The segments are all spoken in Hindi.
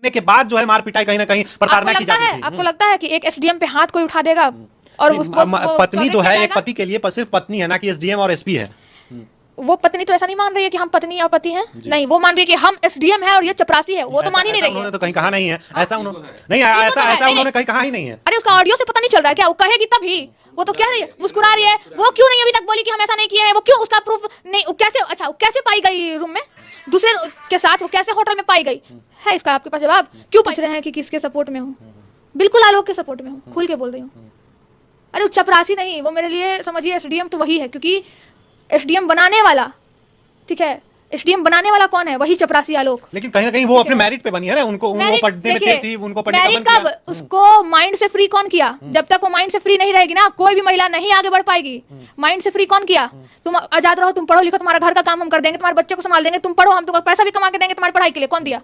के बाद जो है मार पिटाई कहीं ना कहीं प्रताड़ना की जाती है। आपको लगता है कि एक एसडीएम पे हाथ कोई उठा देगा? और उस पत्नी जो है एक पति के लिए सिर्फ पत्नी है ना कि एसडीएम और एसपी है। वो पत्नी तो ऐसा नहीं मान रही है कि हम पत्नी और पति हैं, नहीं, वो मान रही है कि हम एसडीएम है और ये चपरासी है। वो तो मान ही नहीं रही है। उन्होंने तो कहीं कहा नहीं है ऐसा, उन्होंने नहीं ऐसा उन्होंने कहीं कहा ही नहीं है। अरे उसका ऑडियो से पता नहीं चल रहा है क्या? वो कहेगी तभी, वो तो कह रही है, मुस्कुरा रही है। वो क्यों नहीं अभी तक बोली कि हम ऐसा नहीं किए हैं? वो क्यों, उसका प्रूफ नहीं? कैसे, अच्छा कैसे पाई गई रूम में दूसरे के साथ? वो कैसे होटल में पाई गई है? इसका आपके पास जवाब? क्यों पूछ रहे हैं कि किसके सपोर्ट में हूँ? बिल्कुल आलोक के सपोर्ट में हूँ, खुल के बोल रही हूँ। अरे वो चपरासी नहीं, वो मेरे लिए समझिए एसडीएम तो वही है, क्योंकि एसडीएम बनाने वाला, ठीक है, एसडीएम बनाने वाला कौन है? वही चपरासी आलोक। लेकिन कहीं ना कहीं वो अपने मेरिट पे बनी है ना, उनको वो पढ़ने में तेज थी, उनको पढ़ने का मन किया। कब उसको माइंड से फ्री कौन किया? जब तक वो माइंड से फ्री नहीं रहेगी ना, कोई भी महिला नहीं आगे बढ़ पाएगी। माइंड से फ्री कौन किया? तुम आजाद रहो, तुम पढ़ो लिखो, तुम्हारा घर का काम हम कर देंगे, तुम्हारे बच्चे को संभाल देंगे, तुम पढ़ो, हम तुमको पैसा भी कमा के देंगे तुम्हारी पढ़ाई के लिए। कौन दिया?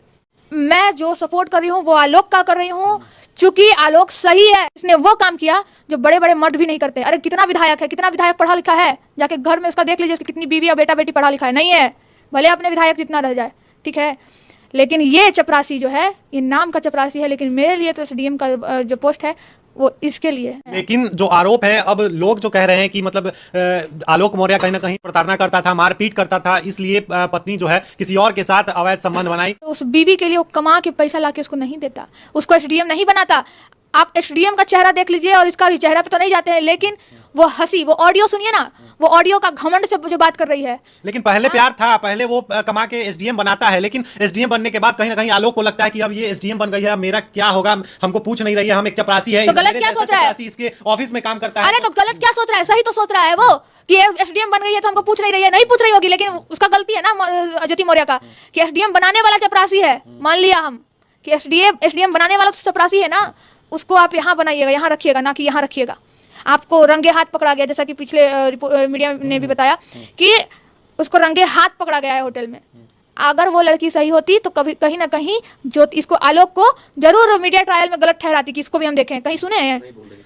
मैं जो सपोर्ट कर रही हूँ वो आलोक का कर रही हूँ, चूंकि आलोक सही है। इसने वो काम किया जो बड़े बड़े मर्द भी नहीं करते। अरे कितना विधायक है, कितना विधायक पढ़ा लिखा है, जाके घर में उसका देख लीजिए, उसकी कितनी बीवी और बेटा बेटी पढ़ा लिखा है। नहीं है, भले अपने विधायक जितना रह जाए, ठीक है, लेकिन ये चपरासी जो है, ये नाम का चपरासी है, लेकिन मेरे लिए तो एसडीएम का जो पोस्ट है वो इसके लिए है। लेकिन जो आरोप है, अब लोग जो कह रहे हैं कि मतलब आलोक मौर्य कहीं ना कहीं प्रताड़ना करता था, मारपीट करता था, इसलिए पत्नी जो है किसी और के साथ अवैध संबंध बनाई। तो उस बीवी के लिए वो कमा के पैसा लाके उसको नहीं देता, उसको एसडीएम नहीं बनाता। आप एसडीएम का चेहरा देख लीजिए और इसका भी चेहरा पे तो नहीं जाते हैं, लेकिन वो हंसी, वो ऑडियो सुनिए ना, वो ऑडियो का घमंड से जो बात कर रही है। लेकिन पहले प्यार था, पहले वो कमा के एसडीएम बनाता है, लेकिन एसडीएम बनने के बाद कहीं ना कहीं आलोक को लगता है कि अब ये एसडीएम बन गई है, मेरा क्या होगा, हमको पूछ नहीं रही है, हम एक चपरासी है। तो गलत क्या सोच रहा है? इसके ऑफिस में काम करता है। अरे तो गलत क्या सोच रहा है? सही तो सोच रहा है वो कि एसडीएम बन गई है तो हमको पूछ नहीं रही है। नहीं पूछ रही होगी, लेकिन उसका गलती है ना ज्योति मौर्य का, कि एसडीएम बनाने वाला चपरासी है। मान लिया हम कि एसडीएम बनाने वाला तो चपरासी है ना, उसको आप यहाँ बनाइएगा, यहाँ रखिएगा, ना कि यहाँ रखिएगा। आपको रंगे हाथ पकड़ा गया, जैसा कि पिछले मीडिया ने भी बताया कि उसको रंगे हाथ पकड़ा गया है होटल में। अगर वो लड़की सही होती तो कभी कहीं ना कहीं जो इसको आलोक को जरूर मीडिया ट्रायल में गलत ठहराती कि इसको भी हम देखें। कहीं सुने हैं?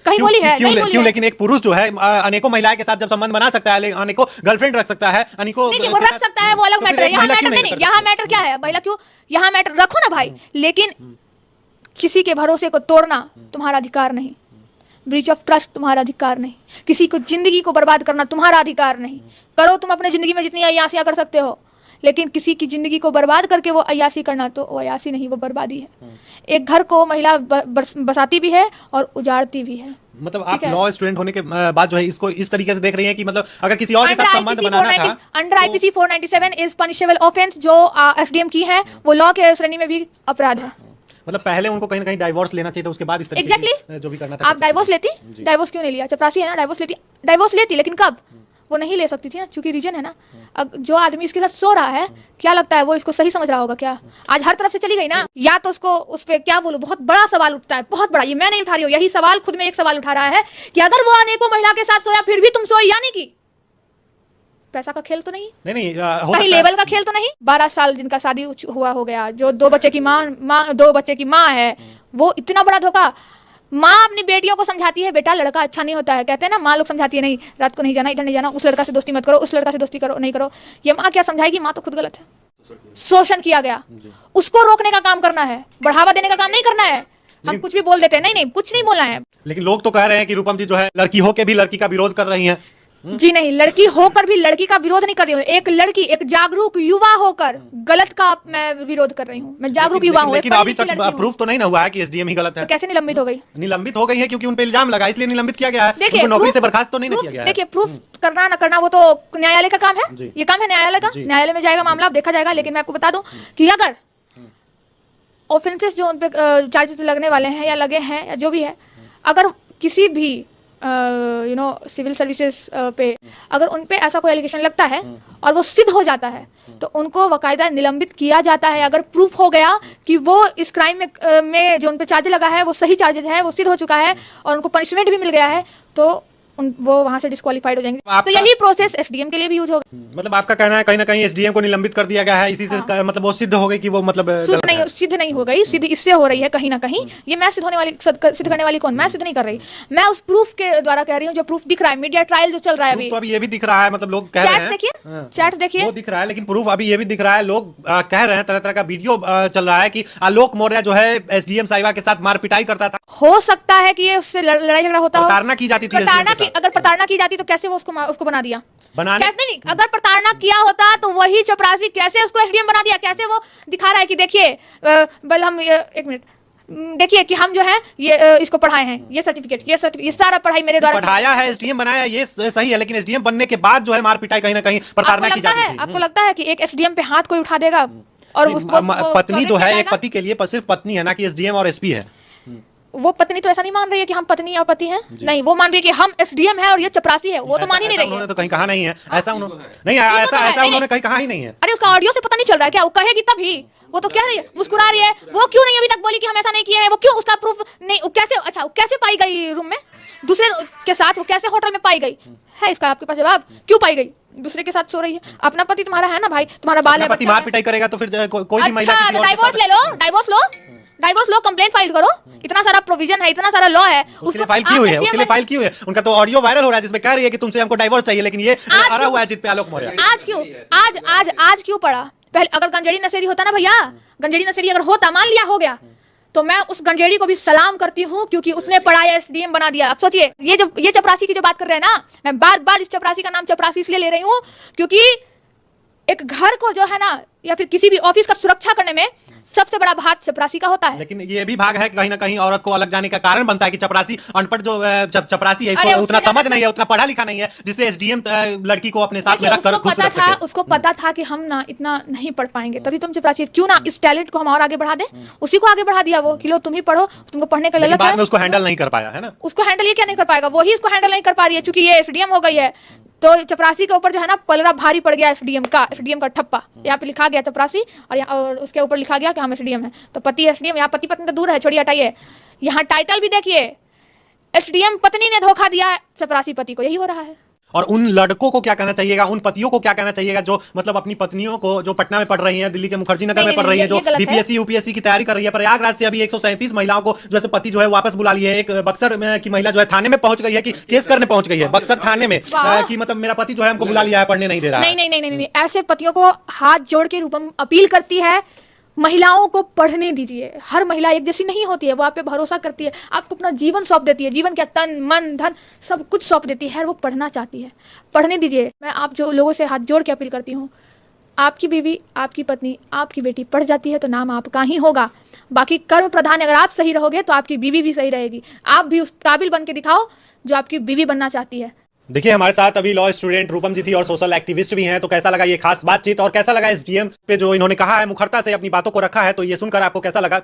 कहीं बोली है? क्यों? लेकिन एक पुरुष जो है अनेकों महिलाओं के साथ जब संबंध बना सकता है, अनेकों गर्लफ्रेंड रख सकता है, अनेकों नहीं, वो रख सकता है, वो अलग मैटर है। यहाँ मैटर नहीं, यहाँ मैटर क्या है? महिला क्यों, यहाँ मैटर रखो ना भाई, लेकिन किसी के भरोसे को तोड़ना तुम्हारा अधिकार नहीं, ब्रीच ऑफ ट्रस्ट तुम्हारा अधिकार नहीं, किसी को जिंदगी को बर्बाद करना तुम्हारा अधिकार नहीं। करो तुम अपने जिंदगी में जितनी अय्यासियां कर सकते हो, लेकिन किसी की जिंदगी को बर्बाद करके वो अय्यासी करना, तो वो अय्यासी नहीं, वो बर्बादी है। एक घर को महिला बसाती भी है और उजाड़ती भी है। मतलब आप लॉ स्टूडेंट होने के बाद जो है इसको इस तरीके से देख रही हैं कि मतलब अगर किसी और के साथ संबंध बनाना था, under IPC 497 is punishable offence, जो एसडीएम की है वो लॉ के श्रेणी में भी अपराध है। मतलब पहले उनको कहीं ना कहीं डाइवोर्स लेना चाहिए था, उसके बाद इस तरीके से जो भी करना था। आप डाइवोर्स लेती? डाइवोर्स क्यों नहीं लिया? चपरासी है ना, डाइवोर्स लेती, लेकिन कब? वो नहीं ले सकती थी ना, क्योंकि रीजन है ना, जो आदमी इसके साथ सो रहा है, क्या लगता है वो इसको सही समझ रहा होगा क्या? आज हर तरफ से चली गई ना, या तो उसको उस पर क्या बोलूं, बहुत बड़ा सवाल उठता है, बहुत बड़ा। ये मैं नहीं उठा रही हूँ, यही सवाल खुद में एक सवाल उठा रहा है कि अगर वो अनेकों महिला के साथ सोया फिर भी तुम सोई, यानी कि पैसा का खेल तो नहीं? नहीं, कहीं लेवल का खेल तो नहीं? 12 साल जिनका शादी हुआ हो गया, जो 2 बच्चे की माँ है, वो इतना बड़ा धोखा। माँ अपनी बेटियों को समझाती है, बेटा लड़का अच्छा नहीं होता है, कहते हैं ना, माँ लोग समझाती है, नहीं रात को नहीं जाना, इधर नहीं जाना, उस लड़का से दोस्ती मत करो, उस लड़का से दोस्ती करो नहीं करो। ये माँ क्या समझाएगी? माँ तो खुद गलत है। शोषण किया गया, उसको रोकने का काम करना है, बढ़ावा देने का काम नहीं करना है। हम कुछ भी बोल देते हैं, नहीं कुछ नहीं बोलना है। लेकिन लोग तो कह रहे हैं कि रूपम जी जो है लड़की होकर भी लड़की का विरोध कर रही हैं। जी नहीं, लड़की होकर भी लड़की का विरोध नहीं कर रही हूँ। एक लड़की, एक जागरूक युवा होकर गलत का मैं विरोध कर रही हूँ। मैं जागरूक युवा हूँ। लेकिन अभी तक प्रूफ तो नहीं ना हुआ है कि एसडीएम ही गलत है। तो कैसे निलंबित हो गई? निलंबित हो गई है क्योंकि उन पे इल्जाम लगा, इसलिए निलंबित किया गया है। उनको नौकरी से बर्खास्त तो नहीं किया गया है। देखिए, प्रूफ करना ना करना वो तो न्यायालय का काम है, ये काम है न्यायालय का। न्यायालय में जाएगा मामला, देखा जाएगा। लेकिन मैं आपको बता दूं कि अगर ऑफेंसेस जो उन पे चार्जेस लगने वाले हैं या लगे हैं या जो भी है, अगर किसी भी सिविल सर्विसेज पे अगर उन पे ऐसा कोई एलिगेशन लगता है और वो सिद्ध हो जाता है, तो उनको बाकायदा निलंबित किया जाता है। अगर प्रूफ हो गया कि वो इस क्राइम में जो उन पे चार्ज लगा है वो सही चार्जेज है, वो सिद्ध हो चुका है और उनको पनिशमेंट भी मिल गया है, तो वो वहां से डिस्क्वालीफाइड हो जाएंगे। तो आपका- यही प्रोसेस एसडीएम के लिए भी यूज होगा। मतलब आपका कहना है कहीं ना कहीं एसडीएम को निलंबित कर दिया गया है, इसी से मतलब वो सिद्ध हो गई कि वो मतलब सिद्ध नहीं हो गई, सिद्ध इससे हो रही है कहीं ना कहीं। ये मैं सिद्ध करने वाली कौन, मैं सिद्ध नहीं कर रही, मैं उस प्रूफ के द्वारा कह रही हूँ जो प्रूफ दिख रहा है, मीडिया ट्रायल जो चल रहा है अभी। तो अभी ये भी दिख रहा है, मतलब लोग कह रहे चैट हैं, देखिए, चैट देखिए, वो दिख रहा है, लेकिन प्रूफ अभी ये भी दिख रहा है, लोग कह रहे हैं, तरह तरह का वीडियो चल रहा है कि आलोक मौर्य जो है एसडीएम साहिबा के साथ मार पिटाई करता था। हो सकता है कि ये उससे लड़ाई झगड़ा होता हो, प्रताड़ना की जाती थी SDM के साथ। अगर प्रताड़ना की जाती तो कैसे वो उसको बना दिया, बनाने कैसे नहीं, अगर प्रताड़ना किया होता तो वही चपरासी कैसे उसको एसडीएम बना दिया, कैसे वो दिखा रहा है कि देखिए बल हम एक मिनट देखिए कि हम जो है ये इसको पढ़ाए हैं, ये सर्टिफिकेट, ये सारा पढ़ाई मेरे द्वारा पढ़ाया है, एसडीएम बनाया, ये सही है, लेकिन एसडीएम बनने के बाद जो है मार पिटाई कहीं ना कहीं प्रताड़ना की जाती थी। आपको लगता है कि एक एसडीएम पे हाथ कोई उठा देगा और पत्नी जो है, एक पति के लिए सिर्फ पत्नी है, ना कि एसडीएम और एसपी है। वो पत्नी तो ऐसा नहीं मान रही है कि हम पत्नी और पति हैं, नहीं, वो मान रही है कि हम एसडीएम है और ये चपरासी है, वो तो मान ही नहीं रही है। उन्होंने तो कहीं कहा नहीं है ऐसा, नहीं ऐसा उन्होंने कहीं कहा ही नहीं है। अरे उसका ऑडियो से पता नहीं चल रहा है क्या, वो कहेगी तभी, वो तो कह रही है, मुस्कुरा रही है, वो क्यों नहीं अभी तक बोली कि हम ऐसा नहीं किए हैं, वो क्यों, उसका प्रूफ नहीं, वो कैसे, अच्छा वो कैसे पाई गई रूम में दूसरे के साथ, वो कैसे होटल में पाई गई है, इसका आपके पास जवाब, क्यों पाई गई, दूसरे के साथ सो रही है, अपना पति तुम्हारा है ना भाई, तुम्हारा बाल है, पति मार पिटाई करेगा तो फिर कोई भी महिला किसी और के डाइवोर्स ले लो, डाइवोर्स लो, कंप्लेंट फाइल करो, इतना सारा प्रोविजन है, इतना सारा लॉ है, उसके लिए फाइल की हुई है, उसके लिए फाइल की हुई है। उनका तो ऑडियो वायरल हो रहा है जिसमें कह रही है कि तुमसे हमको डाइवोर्स चाहिए, लेकिन ये आ रहा हुआ है जित पे आलोक मौर्य। आज क्यों पड़ा, पहले अगर गंजेड़ी नशेड़ी होता ना भैया, गंजेड़ी नशेड़ी अगर होता, मान लिया हो गया, तो मैं उस गंजेड़ी को भी सलाम करती हूँ, क्योंकि उसने पढ़ाया, एसडीएम बना दिया। अब सोचिए, ये चपरासी की जो बात कर रहे हैं ना, मैं बार बार इस चपरासी का नाम चपरासी इसलिए ले रही हूँ क्योंकि एक घर को जो है ना, या फिर किसी भी ऑफिस का सुरक्षा करने में सबसे बड़ा भाग चपरासी का होता है। लेकिन ये भी भाग है कि कहीं ना कहीं औरत को अलग जाने का कारण बनता है कि चपरासी अनपढ़ जो चपरासी है, इसको उतना समझ नहीं है, उतना पढ़ा लिखा नहीं है, जिससे एसडीएम लड़की को अपने साथ में रखकर खुश रख सके। उसको पता था कि हम ना इतना नहीं पढ़ पाएंगे, तभी तुम चपरासी, क्यों ना इस टैलेंट को हम और आगे बढ़ा दे, उसी को आगे बढ़ा दिया वो कि लो तुम ही पढ़ो, तुमको पढ़ने का ललक है। बाद में उसको हैंडल नहीं कर पाया है ना, उसको हैंडल ये क्या नहीं कर पाएगा, वही इसको हैंडल नहीं कर पा रही है, क्योंकि ये एसडीएम हो गई है। तो चपरासी के ऊपर जो है ना पलड़ा भारी पड़ गया, एसडीएम का ठप्पा, यहाँ पे लिखा गया चपरासी और उसके ऊपर लिखा गया कि हम एसडीएम है, तो पति एसडीएम, यहाँ पति पत्नी तो दूर है, छोड़िए हटाइए, यहाँ टाइटल भी देखिए, एसडीएम पत्नी ने धोखा दिया चपरासी पति को, यही हो रहा है। और उन लड़कों को क्या कहना चाहिएगा, उन पतियों को क्या कहना चाहिएगा जो मतलब अपनी पत्नियों को, जो पटना में पढ़ रही हैं, दिल्ली के मुखर्जी नगर में पढ़ रही हैं, जो बीपीएससी यूपीएससी की तैयारी कर रही है, प्रयागराज से अभी 137 महिलाओं को जैसे पति जो है वापस बुला लिए। एक बक्सर की महिला जो है थाने में पहुंच गई है, कि केस करने पहुंच गई है बक्सर थाने में, कि मतलब मेरा पति जो है हमको बुला लिया है, पढ़ने नहीं दे रहा है। नहीं, ऐसे पतियों को हाथ जोड़ के रूपम अपील करती है, महिलाओं को पढ़ने दीजिए। हर महिला एक जैसी नहीं होती है, वो आप पे भरोसा करती है, आपको अपना जीवन सौंप देती है, जीवन क्या, तन मन धन सब कुछ सौंप देती है, वो पढ़ना चाहती है, पढ़ने दीजिए। मैं आप जो लोगों से हाथ जोड़ के अपील करती हूँ, आपकी बीवी, आपकी पत्नी, आपकी बेटी पढ़ जाती है तो नाम आपका ही होगा। बाकी कर्म प्रधान, अगर आप सही रहोगे तो आपकी बीवी भी सही रहेगी। आप भी उस काबिल बन के दिखाओ जो आपकी बीवी बनना चाहती है। देखिए हमारे साथ अभी लॉ स्टूडेंट रूपम जी थी और सोशल एक्टिविस्ट भी हैं, तो कैसा लगा ये खास बातचीत, और कैसा लगा एसडीएम पे जो इन्होंने कहा है, मुखरता से अपनी बातों को रखा है, तो ये सुनकर आपको कैसा लगा